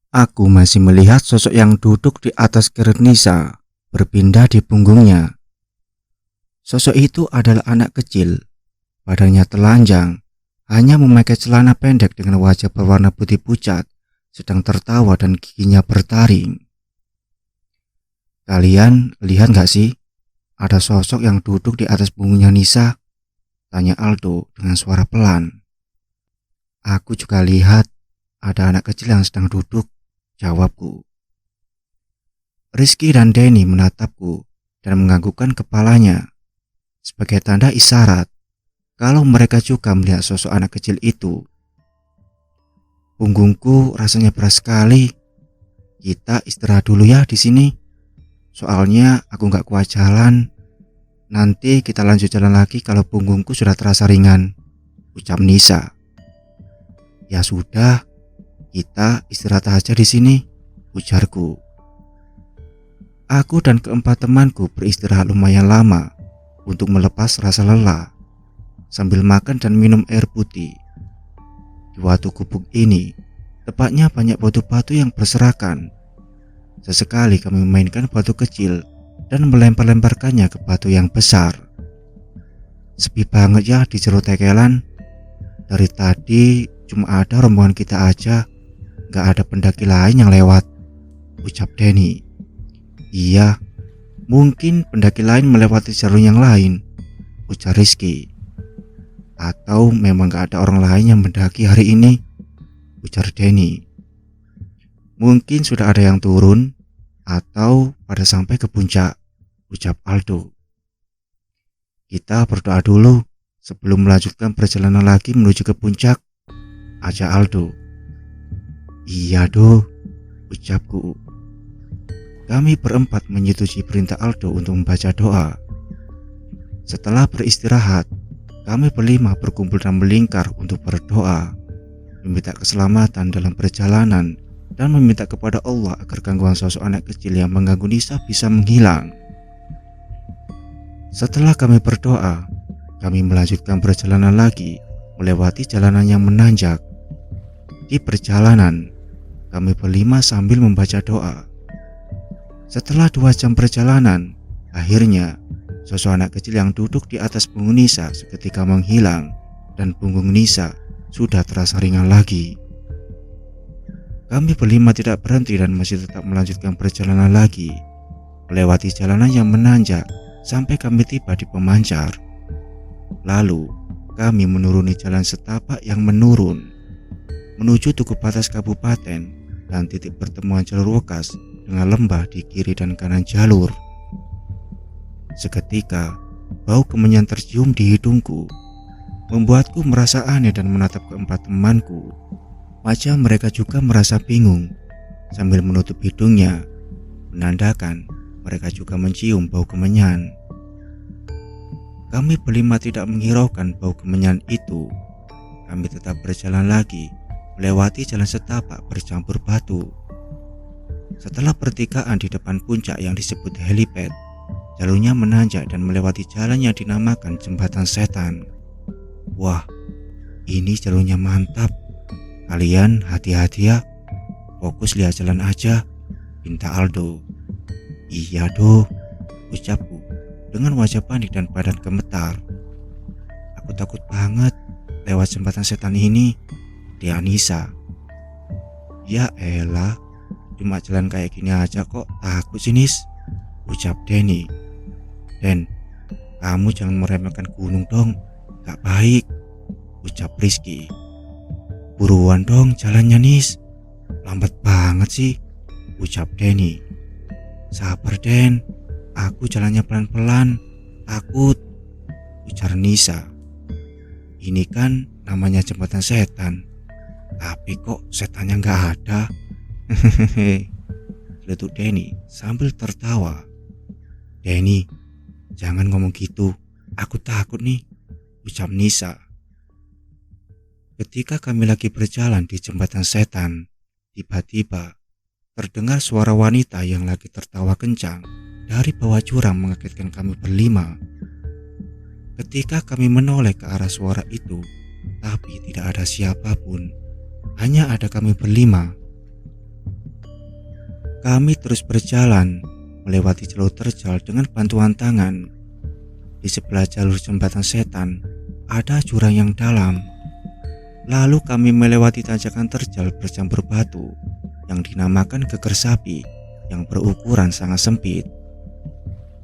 Aku masih melihat sosok yang duduk di atas kereta Nisa berpindah di punggungnya. Sosok itu adalah anak kecil, badannya telanjang, hanya memakai celana pendek dengan wajah berwarna putih pucat, sedang tertawa dan giginya bertaring. Kalian lihat gak sih? Ada sosok yang duduk di atas punggungnya Nisa? Tanya Aldo dengan suara pelan. Aku juga lihat ada anak kecil yang sedang duduk, jawabku. Rizky dan Denny menatapku dan menganggukkan kepalanya sebagai tanda isyarat kalau mereka juga melihat sosok anak kecil itu. Punggungku rasanya berat sekali. Kita istirahat dulu ya di sini. Soalnya aku nggak kuat jalan. Nanti kita lanjut jalan lagi kalau punggungku sudah terasa ringan, ucap Nisa. Ya sudah, kita istirahat aja di sini, ujarku. Aku dan keempat temanku beristirahat lumayan lama untuk melepas rasa lelah sambil makan dan minum air putih. Di waktu gubuk ini, tepatnya banyak batu-batu yang berserakan. Sesekali kami memainkan batu kecil dan melempar-lemparkannya ke batu yang besar. Sepi banget ya di Cerro Tekelan. Dari tadi cuma ada rombongan kita aja, gak ada pendaki lain yang lewat, ucap Denny. Iya, mungkin pendaki lain melewati jalur yang lain, ujar Rizky. Atau memang gak ada orang lain yang mendaki hari ini, ujar Denny. Mungkin sudah ada yang turun atau pada sampai ke puncak, ucap Aldo. Kita berdoa dulu sebelum melanjutkan perjalanan lagi menuju ke puncak, ajak Aldo. Iya doh, ucapku. Kami berempat menyetujui perintah Aldo untuk membaca doa. Setelah beristirahat, kami berlima berkumpul dan melingkar untuk berdoa, meminta keselamatan dalam perjalanan dan meminta kepada Allah agar gangguan sosok anak kecil yang mengganggu Nisa bisa menghilang. Setelah kami berdoa, kami melanjutkan perjalanan lagi melewati jalanan yang menanjak. Di perjalanan, kami berlima sambil membaca doa. Setelah 2 jam perjalanan, akhirnya sosok anak kecil yang duduk di atas punggung Nisa seketika menghilang dan punggung Nisa sudah terasa ringan lagi. Kami berlima tidak berhenti dan masih tetap melanjutkan perjalanan lagi, melewati jalanan yang menanjak sampai kami tiba di pemancar. Lalu kami menuruni jalan setapak yang menurun menuju Tugu Batas Kabupaten dan titik pertemuan jalur Wekas dengan lembah di kiri dan kanan jalur. Seketika bau kemenyan tercium di hidungku, membuatku merasa aneh dan menatap keempat temanku. Wajah mereka juga merasa bingung sambil menutup hidungnya, menandakan mereka juga mencium bau kemenyan. Kami berlima tidak menghiraukan bau kemenyan itu. Kami tetap berjalan lagi melewati jalan setapak bercampur batu. Setelah pertigaan di depan puncak yang disebut helipad, jalurnya menanjak dan melewati jalan yang dinamakan Jembatan Setan. Wah, ini jalurnya mantap. Kalian hati-hati ya, fokus lihat jalan aja, pinta Aldo. Iya doh, ucapku dengan wajah panik dan badan gemetar. Aku takut banget lewat Jembatan Setan ini, dia Nisa. Ya elah, cuma jalan kayak gini aja kok takut sih Nis, ucap Denny. Den, kamu jangan meremehkan gunung dong, gak baik, ucap Rizky. Buruan dong jalannya Nis, lambat banget sih, ucap Denny. Sabar Den, aku jalannya pelan-pelan, takut, ujar Nisa. Ini kan namanya Jembatan Setan, tapi kok setannya gak ada. Hehehe, letuk Denny sambil tertawa. Denny, jangan ngomong gitu, aku takut nih, ucap Nisa. Ketika kami lagi berjalan di Jembatan Setan, tiba-tiba terdengar suara wanita yang lagi tertawa kencang dari bawah jurang mengagetkan kami berlima. Ketika kami menoleh ke arah suara itu, tapi tidak ada siapapun, hanya ada kami berlima. Kami terus berjalan melewati jalur terjal dengan bantuan tangan. Di sebelah jalur jembatan setan ada jurang yang dalam. Lalu kami melewati tanjakan terjal bercampur batu yang dinamakan geger sapi yang berukuran sangat sempit.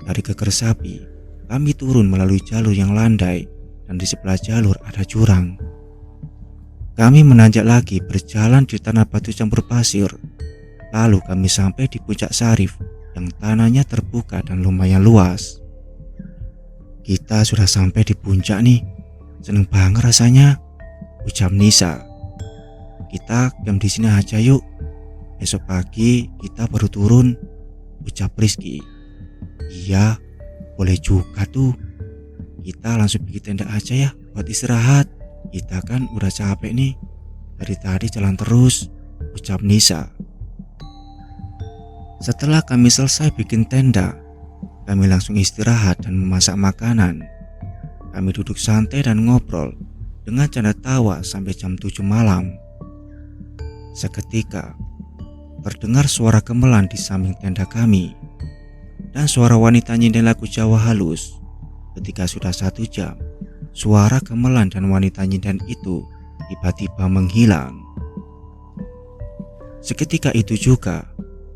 Dari geger sapi, kami turun melalui jalur yang landai dan di sebelah jalur ada jurang. Kami menanjak lagi berjalan di tanah batu campur pasir. Lalu kami sampai di puncak Sarif yang tanahnya terbuka dan lumayan luas. Kita sudah sampai di puncak nih. Seneng banget rasanya, ucap Nisa. Kita diam di sini aja yuk. Esok pagi kita baru turun, ucap Rizky. Iya, boleh juga tuh. Kita langsung bikin tenda aja ya buat istirahat. Kita kan udah capek nih. Dari tadi jalan terus, ucap Nisa. Setelah kami selesai bikin tenda, kami langsung istirahat dan memasak makanan. Kami duduk santai dan ngobrol dengan canda tawa sampai jam 7 malam. Seketika, terdengar suara gamelan di samping tenda kami dan suara wanita nyindir lagu Jawa halus. Ketika sudah 1 jam, suara gamelan dan wanita nyindir itu tiba-tiba menghilang. Seketika itu juga,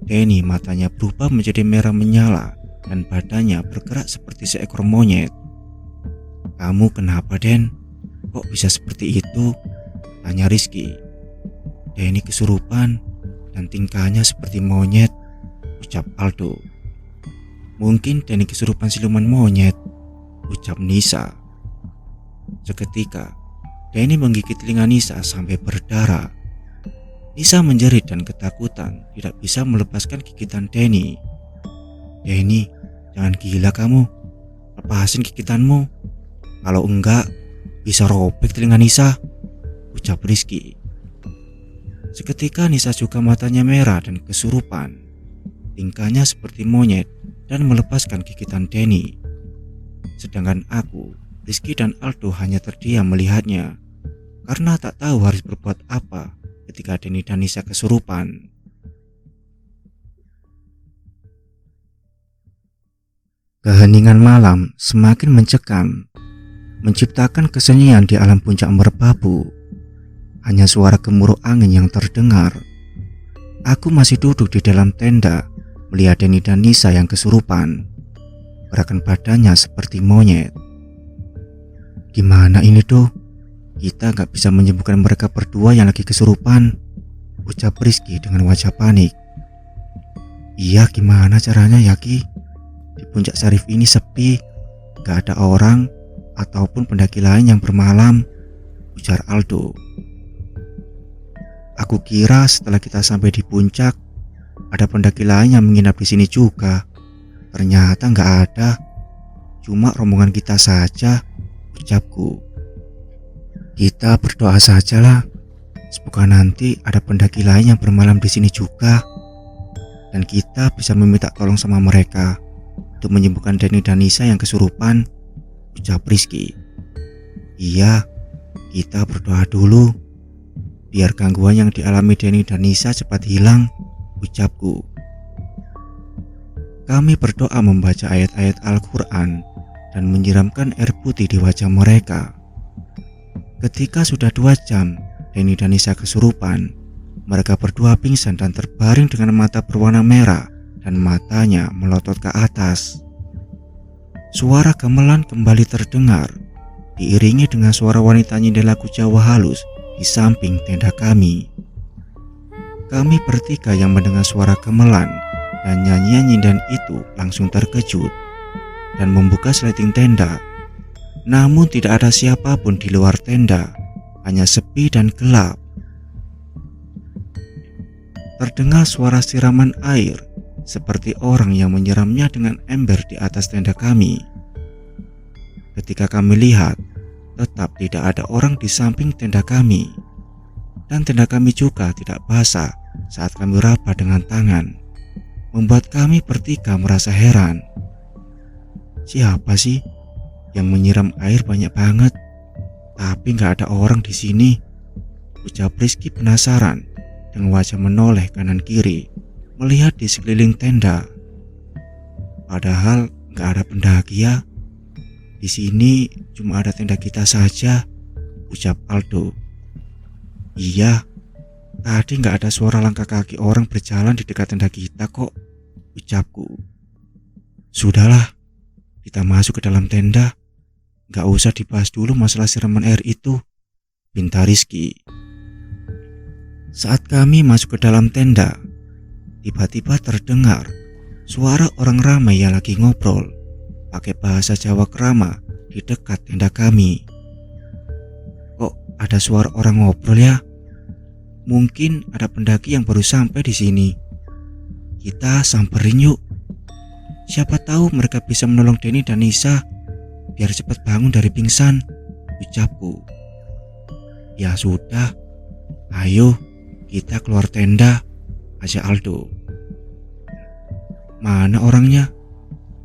Denny matanya berubah menjadi merah menyala dan badannya bergerak seperti seekor monyet. Kamu kenapa, Den? Kok bisa seperti itu? Tanya Rizky. Denny kesurupan dan tingkahnya seperti monyet, ucap Aldo. Mungkin Denny kesurupan siluman monyet, ucap Nisa. Seketika, Denny menggigit telinga Nisa sampai berdarah. Nisa menjerit dan ketakutan tidak bisa melepaskan gigitan Denny. Denny, jangan gila kamu. Lepasin gigitanmu. Kalau enggak, bisa robek telinga Nisa, ucap Rizky. Seketika Nisa juga matanya merah dan kesurupan. Tingkahnya seperti monyet dan melepaskan gigitan Denny. Sedangkan aku, Rizky dan Aldo hanya terdiam melihatnya karena tak tahu harus berbuat apa ketika Denny dan Nisa kesurupan. Keheningan malam semakin mencekam, menciptakan kesunyian di alam puncak Merbabu. Hanya suara gemuruh angin yang terdengar. Aku masih duduk di dalam tenda melihat Denny dan Nisa yang kesurupan. Gerakan badannya seperti monyet. Gimana ini tuh? Kita gak bisa menyembuhkan mereka berdua yang lagi kesurupan, ucap Rizky dengan wajah panik. Iya, gimana caranya ya Ki? Di puncak Sarif ini sepi, gak ada orang ataupun pendaki lain yang bermalam, ujar Aldo. Aku kira setelah kita sampai di puncak, ada pendaki lain yang menginap di sini juga. Ternyata gak ada, cuma rombongan kita saja, ucapku. Kita berdoa sajalah, semoga nanti ada pendaki lain yang bermalam di sini juga, dan kita bisa meminta tolong sama mereka untuk menyembuhkan Denny dan Nisa yang kesurupan, ucap Rizky. Iya, kita berdoa dulu, biar gangguan yang dialami Denny dan Nisa cepat hilang, ucapku. Kami berdoa membaca ayat-ayat Al-Quran dan menyiramkan air putih di wajah mereka. Ketika sudah 2 jam Denny dan Nisa kesurupan, mereka berdua pingsan dan terbaring dengan mata berwarna merah dan matanya melotot ke atas. Suara gamelan kembali terdengar, diiringi dengan suara wanita nyindir lagu Jawa halus di samping tenda kami. Kami bertiga yang mendengar suara gamelan dan nyanyian nyindan itu langsung terkejut dan membuka sliding tenda. Namun tidak ada siapapun di luar tenda, hanya sepi dan gelap. Terdengar suara siraman air seperti orang yang menyiramnya dengan ember di atas tenda kami. Ketika kami lihat, tetap tidak ada orang di samping tenda kami, dan tenda kami juga tidak basah saat kami raba dengan tangan, membuat kami bertiga merasa heran. Siapa sih yang menyiram air banyak banget, tapi gak ada orang di sini, ucap Rizky penasaran dengan wajah menoleh kanan kiri melihat di sekeliling tenda. Padahal nggak ada pendaki ya. Di sini cuma ada tenda kita saja, ucap Aldo. Iya, tadi nggak ada suara langkah kaki orang berjalan di dekat tenda kita kok, ucapku. Sudahlah, kita masuk ke dalam tenda. Nggak usah dibahas dulu masalah siraman air itu, pinta Rizky. Saat kami masuk ke dalam tenda, tiba-tiba terdengar suara orang ramai yang lagi ngobrol pakai bahasa Jawa krama di dekat tenda kami. Kok ada suara orang ngobrol ya? Mungkin ada pendaki yang baru sampai di sini. Kita samperin yuk. Siapa tahu mereka bisa menolong Denny dan Nisa biar cepat bangun dari pingsan, ucapku. Ya sudah, ayo kita keluar tenda, ajak Aldo. Mana orangnya?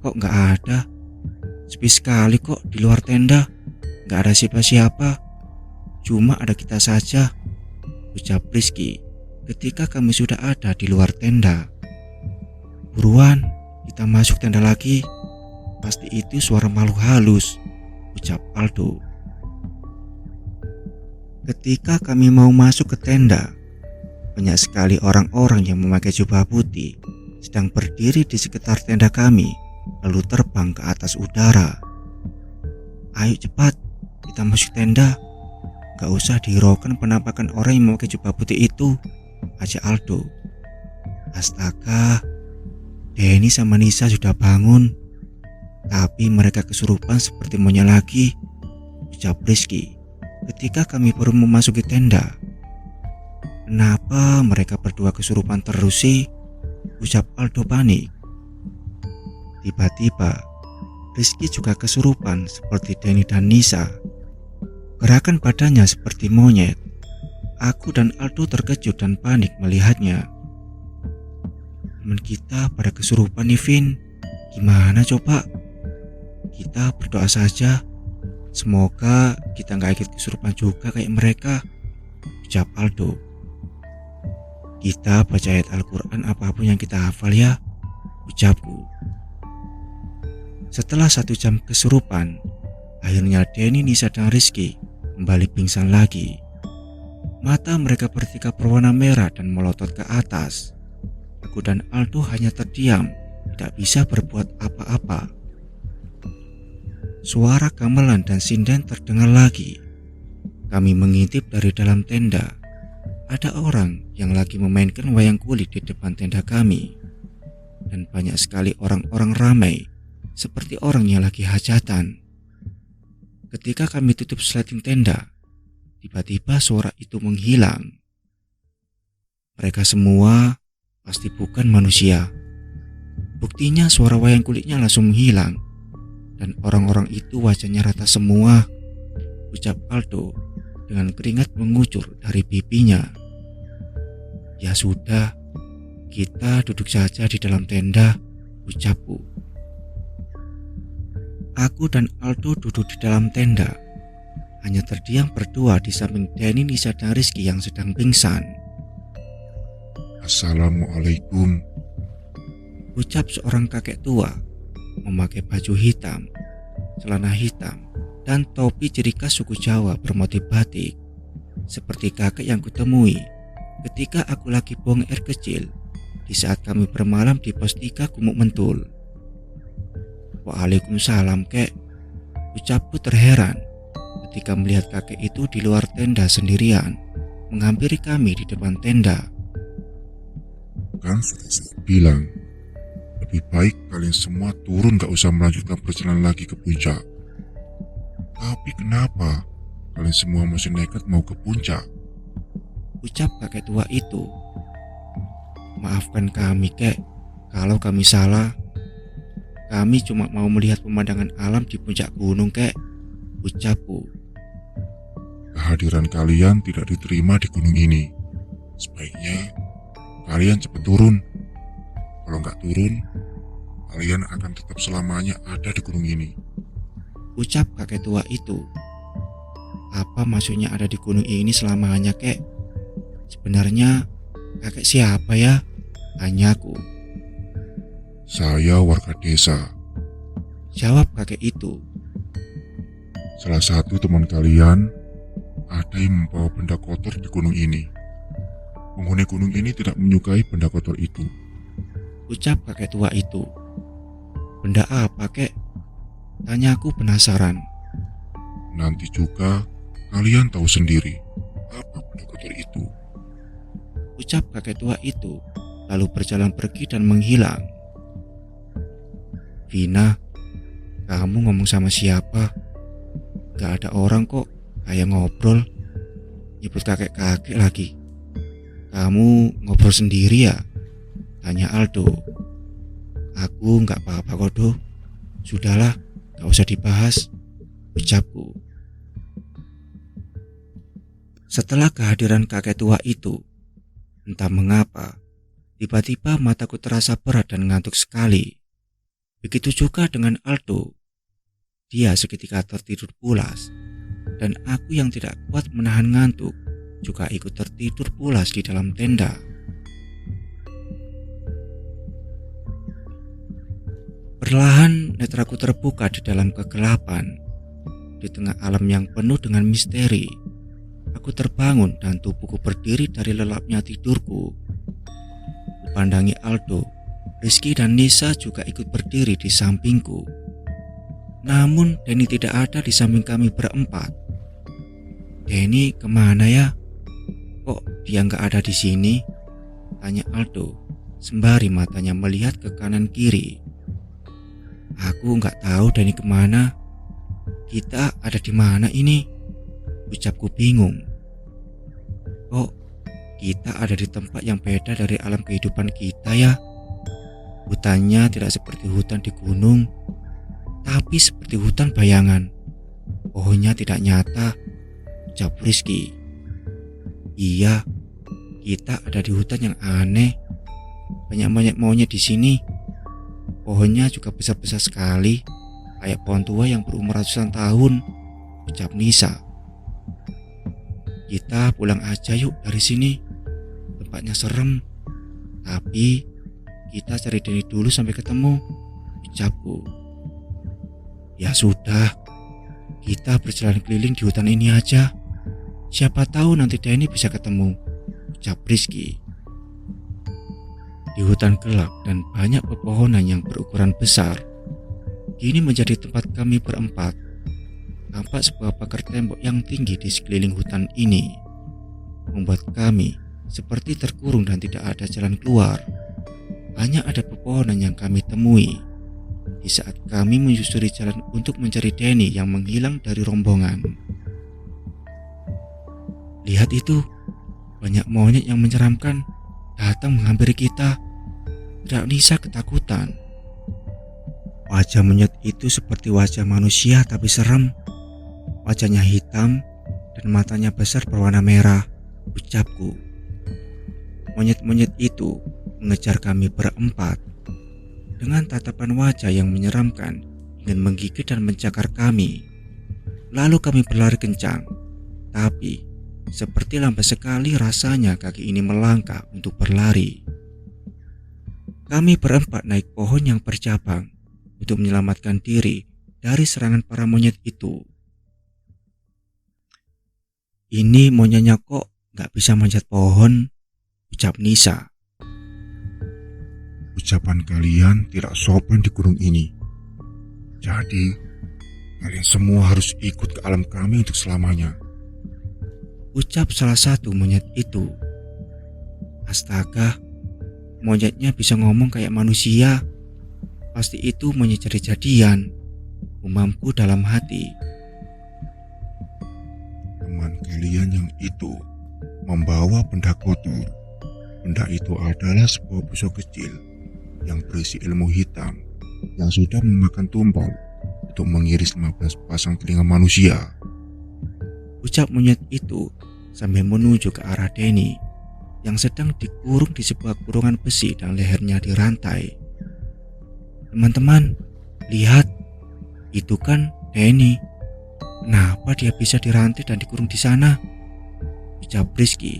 Kok nggak ada? Sepi sekali kok di luar tenda. Nggak ada siapa-siapa. Cuma ada kita saja, ucap Rizky ketika kami sudah ada di luar tenda. Buruan, kita masuk tenda lagi. Pasti itu suara makhluk halus, ucap Aldo. Ketika kami mau masuk ke tenda, banyak sekali orang-orang yang memakai jubah putih sedang berdiri di sekitar tenda kami, lalu terbang ke atas udara. Ayo cepat, kita masuk tenda. Gak usah dihiraukan penampakan orang yang memakai jubah putih itu, ajak Aldo. Astaga, Denny sama Nisa sudah bangun, tapi mereka kesurupan seperti monyet lagi, ucap Rizky ketika kami baru memasuki tenda. Kenapa mereka berdua kesurupan terus sih, ucap Aldo panik. Tiba-tiba Rizky juga kesurupan seperti Denny dan Nisa. Gerakan badannya seperti monyet. Aku dan Aldo terkejut dan panik melihatnya. Teman kita pada kesurupan nih, Vin. Gimana coba? Kita berdoa saja. Semoga kita gak ikut kesurupan juga kayak mereka, ucap Aldo. Kita baca ayat Al-Quran apapun yang kita hafal ya, ucapku. Setelah 1 jam kesurupan, akhirnya Denny, Nisa, dan Rizky kembali pingsan lagi. Mata mereka bertiga berwarna merah dan melotot ke atas. Aku dan Aldo hanya terdiam, tidak bisa berbuat apa-apa. Suara gamelan dan sinden terdengar lagi. Kami mengintip dari dalam tenda. Ada orang yang lagi memainkan wayang kulit di depan tenda kami. Dan banyak sekali orang-orang ramai, seperti orang yang lagi hajatan. Ketika kami tutup sleting tenda, tiba-tiba suara itu menghilang. Mereka semua pasti bukan manusia. Buktinya suara wayang kulitnya langsung menghilang. Dan orang-orang itu wajahnya rata semua, ucap Aldo dengan keringat mengucur dari pipinya. Ya sudah, kita duduk saja di dalam tenda, ucapku. Aku dan Aldo duduk di dalam tenda, hanya terdiam berdua di samping Denny, Nisa, dan Rizky yang sedang pingsan. Assalamualaikum, ucap seorang kakek tua memakai baju hitam, celana hitam, dan topi ciri khas suku Jawa bermotif batik, seperti kakek yang kutemui ketika aku lagi buang air kecil di saat kami bermalam di pos 3 Gumuk Mentul. Waalaikumsalam, kek, ucapku terheran ketika melihat kakek itu di luar tenda sendirian menghampiri kami di depan tenda. Kan sudah saya bilang, lebih baik kalian semua turun, gak usah melanjutkan perjalanan lagi ke puncak. Tapi kenapa kalian semua masih nekat mau ke puncak? Ucap kakek tua itu. Maafkan kami, kek, kalau kami salah. Kami cuma mau melihat pemandangan alam di puncak gunung, kek, ucapku. Kehadiran kalian tidak diterima di gunung ini. Sebaiknya kalian cepat turun. Kalau nggak turun, kalian akan tetap selamanya ada di gunung ini, ucap kakek tua itu. Apa maksudnya ada di gunung ini selamanya, kek? Sebenarnya kakek siapa ya? Tanyaku. Saya warga desa. Jawab kakek itu. Salah satu teman kalian ada yang membawa benda kotor di gunung ini. Penghuni gunung ini tidak menyukai benda kotor itu. Ucap kakek tua itu. Benda apa, kek? Tanyaku penasaran. Nanti juga kalian tahu sendiri apa benda kotor itu. Ucap kakek tua itu, lalu berjalan pergi dan menghilang. Vina, kamu ngomong sama siapa? Gak ada orang kok, kayak ngobrol. Nyebut kakek-kakek lagi. Kamu ngobrol sendiri ya? Tanya Aldo. Aku gak apa-apa kok, Do. Sudahlah, gak usah dibahas, ucapku. Setelah kehadiran kakek tua itu, entah mengapa, tiba-tiba mataku terasa berat dan ngantuk sekali. Begitu juga dengan Aldo. Dia seketika tertidur pulas, dan aku yang tidak kuat menahan ngantuk juga ikut tertidur pulas di dalam tenda. Perlahan netraku terbuka di dalam kegelapan. Di tengah alam yang penuh dengan misteri, aku terbangun dan tubuhku berdiri dari lelapnya tidurku. Kupandangi Aldo, Rizky dan Nisa juga ikut berdiri di sampingku. Namun Denny tidak ada di samping kami berempat. Denny kemana ya? Kok dia nggak ada di sini? Tanya Aldo sembari matanya melihat ke kanan kiri. Aku nggak tahu Denny kemana. Kita ada di mana ini? Ucapku bingung. Kok kita ada di tempat yang beda dari alam kehidupan kita ya? Hutannya tidak seperti hutan di gunung, tapi seperti hutan bayangan. Pohonnya tidak nyata, ucap Rizky. Iya, kita ada di hutan yang aneh. Banyak monyet-monyet di sini. Pohonnya juga besar-besar sekali, kayak pohon tua yang berumur ratusan tahun, ucap Nisa. Kita pulang aja yuk dari sini. Tempatnya serem. Tapi kita cari Denny dulu sampai ketemu, ucapku. Ya sudah, kita berjalan keliling di hutan ini aja. Siapa tahu nanti Denny bisa ketemu, ucap Rizky. Di hutan gelap dan banyak pepohonan yang berukuran besar, kini menjadi tempat kami berempat. Tampak sebuah pagar tembok yang tinggi di sekeliling hutan ini, membuat kami seperti terkurung dan tidak ada jalan keluar. Hanya ada pepohonan yang kami temui di saat kami menyusuri jalan untuk mencari Denny yang menghilang dari rombongan. Lihat itu, banyak monyet yang menyeramkan datang menghampiri kita. Teriak Nisa ketakutan. Wajah monyet itu seperti wajah manusia tapi serem. Wajahnya hitam dan matanya besar berwarna merah, ucapku. Monyet-monyet itu mengejar kami berempat dengan tatapan wajah yang menyeramkan, ingin menggigit dan mencakar kami. Lalu kami berlari kencang, tapi seperti lambat sekali rasanya kaki ini melangkah untuk berlari. Kami berempat naik pohon yang bercabang untuk menyelamatkan diri dari serangan para monyet itu. Ini monyetnya kok gak bisa manjat pohon, ucap Nisa. Ucapan kalian tidak sopan di gunung ini. Jadi, kalian semua harus ikut ke alam kami untuk selamanya, ucap salah satu monyet itu. Astaga, monyetnya bisa ngomong kayak manusia. Pasti itu monyet jadi-jadian, umamku dalam hati. Teman kalian yang itu membawa benda kotor. Benda itu adalah sebuah pisau kecil yang berisi ilmu hitam yang sudah memakan tumpal untuk mengiris 15 pasang telinga manusia, ucap monyet itu sambil menuju ke arah Denny yang sedang dikurung di sebuah kurungan besi dan lehernya dirantai. Teman-teman, lihat, itu kan Denny. Kenapa dia bisa dirantai dan dikurung di sana? Ucap Rizky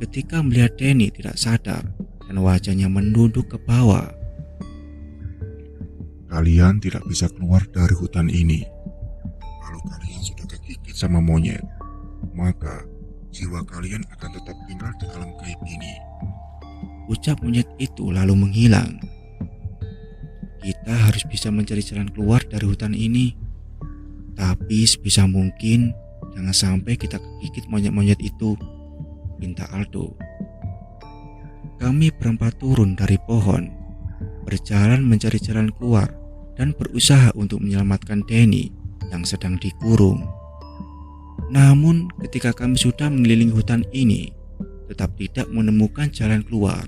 ketika melihat Denny tidak sadar dan wajahnya menunduk ke bawah. Kalian tidak bisa keluar dari hutan ini. Kalau kalian sudah kegigit sama monyet, maka jiwa kalian akan tetap tinggal di alam gaib ini. Ucap monyet itu lalu menghilang. Kita harus bisa mencari jalan keluar dari hutan ini. Tapi sebisa mungkin jangan sampai kita kegigit monyet-monyet itu, pinta Aldo. Kami berempat turun dari pohon, berjalan mencari jalan keluar dan berusaha untuk menyelamatkan Denny yang sedang dikurung. Namun ketika kami sudah mengelilingi hutan ini, tetap tidak menemukan jalan keluar.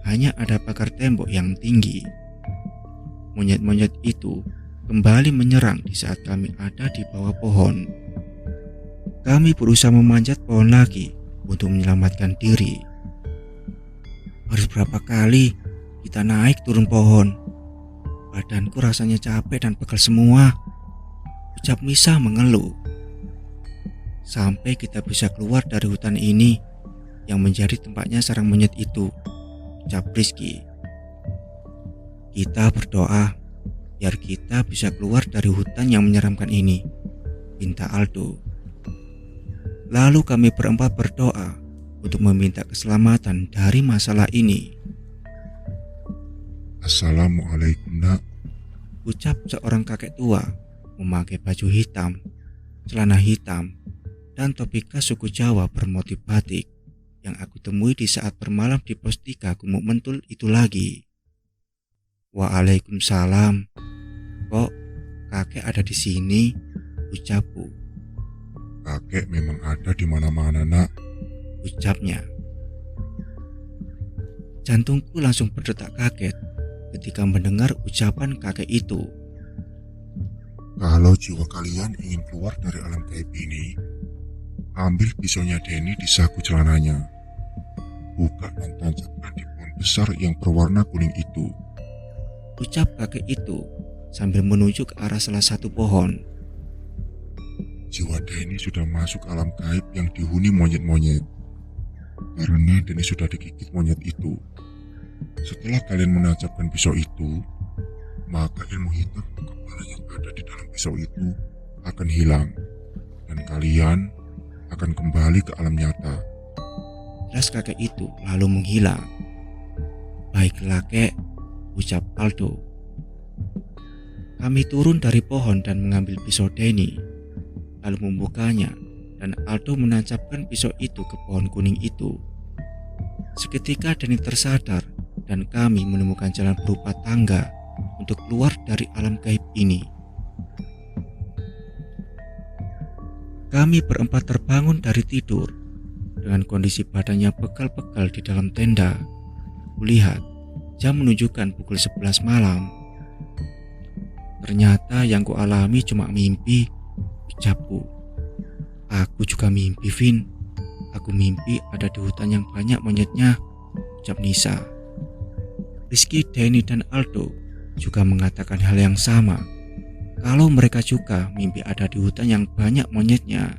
Hanya ada pagar tembok yang tinggi. Monyet-monyet itu kembali menyerang di saat kami ada di bawah pohon. Kami berusaha memanjat pohon lagi untuk menyelamatkan diri. Harus berapa kali kita naik turun pohon. Badanku rasanya capek dan pegal semua, ucap Nisa mengeluh. Sampai kita bisa keluar dari hutan ini yang menjadi tempatnya sarang monyet itu, ucap Rizky. Kita berdoa biar kita bisa keluar dari hutan yang menyeramkan ini, pinta Aldo. Lalu kami berempat berdoa untuk meminta keselamatan dari masalah ini. Assalamualaikum nak, Ucap seorang kakek tua memakai baju hitam, celana hitam, dan topi khas suku Jawa bermotif batik yang aku temui di saat bermalam di pos 3 Gumuk Mentul itu lagi. Waalaikumsalam. Kok kakek ada di sini? Ucapku. kakek memang ada di mana-mana nak. Ucapnya. Jantungku langsung berdetak kaget ketika mendengar ucapan kakek itu. Kalau jiwa kalian ingin keluar dari alam gaib ini, ambil pisaunya Denny di saku celananya. Buka dan tancapkan di pohon besar yang berwarna kuning itu. Ucap kakek itu sambil menunjuk ke arah salah satu pohon. Jiwa Denny sudah masuk alam gaib yang dihuni monyet-monyet. Karena Denny sudah digigit monyet itu. Setelah kalian menancapkan pisau itu, maka ilmu hitam kepala yang ada di dalam pisau itu akan hilang. Dan kalian akan kembali ke alam nyata. Jelas kakek itu lalu menghilang. Baiklah kek, ucap Aldo. Kami turun dari pohon dan mengambil pisau Denny, lalu membukanya, dan Aldo menancapkan pisau itu ke pohon kuning itu. Seketika Denny tersadar dan kami menemukan jalan berupa tangga untuk keluar dari alam gaib ini. Kami berempat terbangun dari tidur dengan kondisi badannya pegal-pegal di dalam tenda. Kulihat jam menunjukkan pukul 11 malam. Ternyata yang kualami cuma mimpi, ucapku. Aku juga mimpi, Vin. Aku mimpi ada di hutan yang banyak monyetnya, ucap Nisa. Rizky, Denny, dan Aldo juga mengatakan hal yang sama. Kalau mereka juga mimpi ada di hutan yang banyak monyetnya.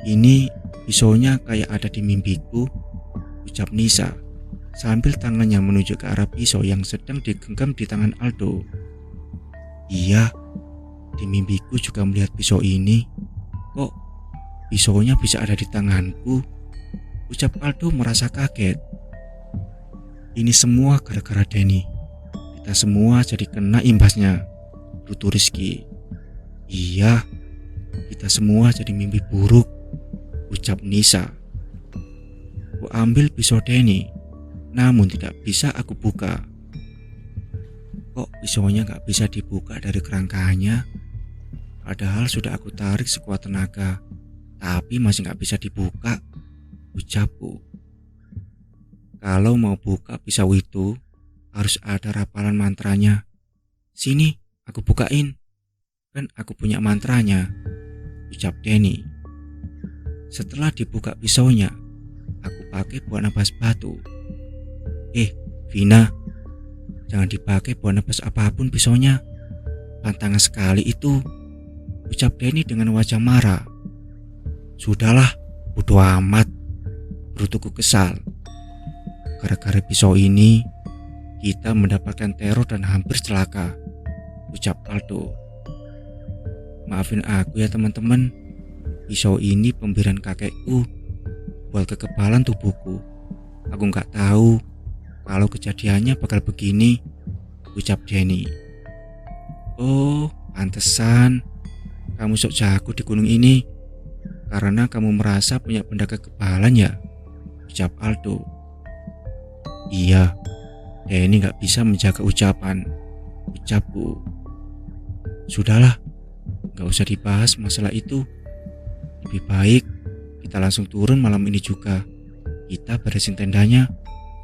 Ini pisaunya kayak ada di mimpiku, ucap Nisa sambil tangannya menuju ke arah pisau yang sedang digenggam di tangan Aldo. Iya, di mimpiku juga melihat pisau ini. Kok pisaunya bisa ada di tanganku? Ucap Aldo merasa kaget. Ini semua gara-gara Denny. Kita semua jadi kena imbasnya, tutur Rizky. Iya, kita semua jadi mimpi buruk, ucap Nisa. Aku ambil pisau Denny, namun tidak bisa aku buka. Kok pisaunya gak bisa dibuka dari kerangkanya? Padahal sudah aku tarik sekuat tenaga, tapi masih gak bisa dibuka, ucapku. Kalau mau buka pisau itu, harus ada rapalan mantranya. Sini, aku bukain. Kan aku punya mantranya, ucap Denny. Setelah dibuka pisaunya, aku pakai buat nafas batu. Vina, jangan dipakai buat nafas apapun pisaunya. Pantangan sekali itu, ucap Denny dengan wajah marah. Sudahlah, bodo amat, berutuku kesal. Gara-gara pisau ini, kita mendapatkan teror dan hampir celaka, ucap Aldo. Maafin aku ya teman-teman, pisau ini pemberian kakekku buat kekebalan tubuhku. Aku nggak tahu kalau kejadiannya bakal begini, ucap Denny. Oh, pantesan kamu sok jago di gunung ini karena kamu merasa punya benda kekebalan ya, ucap Aldo. Iya, Denny nggak bisa menjaga ucapan, ucapku. Sudahlah, nggak usah dibahas masalah itu. Lebih baik kita langsung turun malam ini juga. Kita beresin tendanya,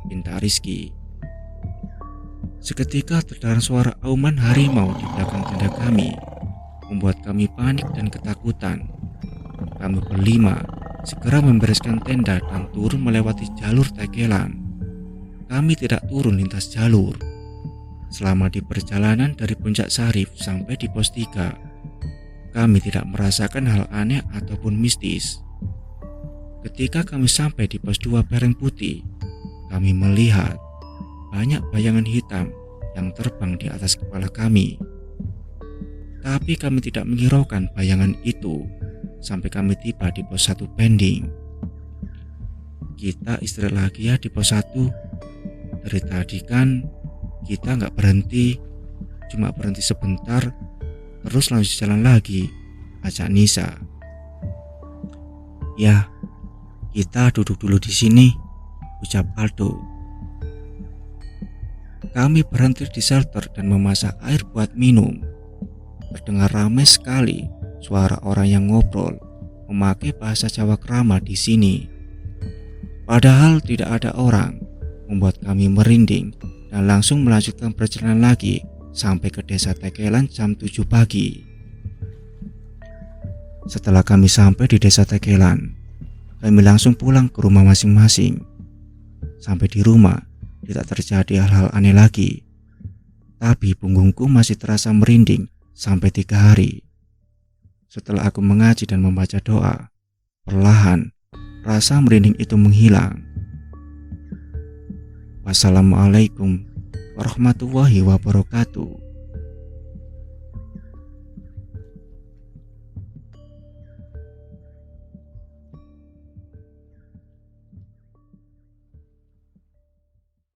pinta Rizky. Seketika terdengar suara auman harimau di belakang tenda kami, membuat kami panik dan ketakutan. Kami berlima segera membereskan tenda dan turun melewati jalur tegelan. Kami tidak turun lintas jalur. Selama di perjalanan dari Puncak Sarif sampai di pos 3, kami tidak merasakan hal aneh ataupun mistis. Ketika kami sampai di pos 2 Pereng Putih, kami melihat banyak bayangan hitam yang terbang di atas kepala kami. Tapi kami tidak menghiraukan bayangan itu sampai kami tiba di pos 1 Pending. Kita istirahat lagi ya di pos 1. Dari tadi kan kita nggak berhenti, cuma berhenti sebentar terus langsung jalan lagi, ajak Nisa. Ya, kita duduk dulu di sini, ucap Aldo. Kami berhenti di shelter dan memasak air buat minum. Terdengar ramai sekali suara orang yang ngobrol memakai bahasa Jawa krama di sini. Padahal tidak ada orang, membuat kami merinding dan langsung melanjutkan perjalanan lagi sampai ke desa Tekelan jam 7 pagi. Setelah kami sampai di desa Tekelan, kami langsung pulang ke rumah masing-masing. Sampai di rumah, tidak terjadi hal-hal aneh lagi. Tapi punggungku masih terasa merinding sampai 3 hari. Setelah aku mengaji dan membaca doa, perlahan rasa merinding itu menghilang. Wassalamualaikum warahmatullahi wabarakatuh.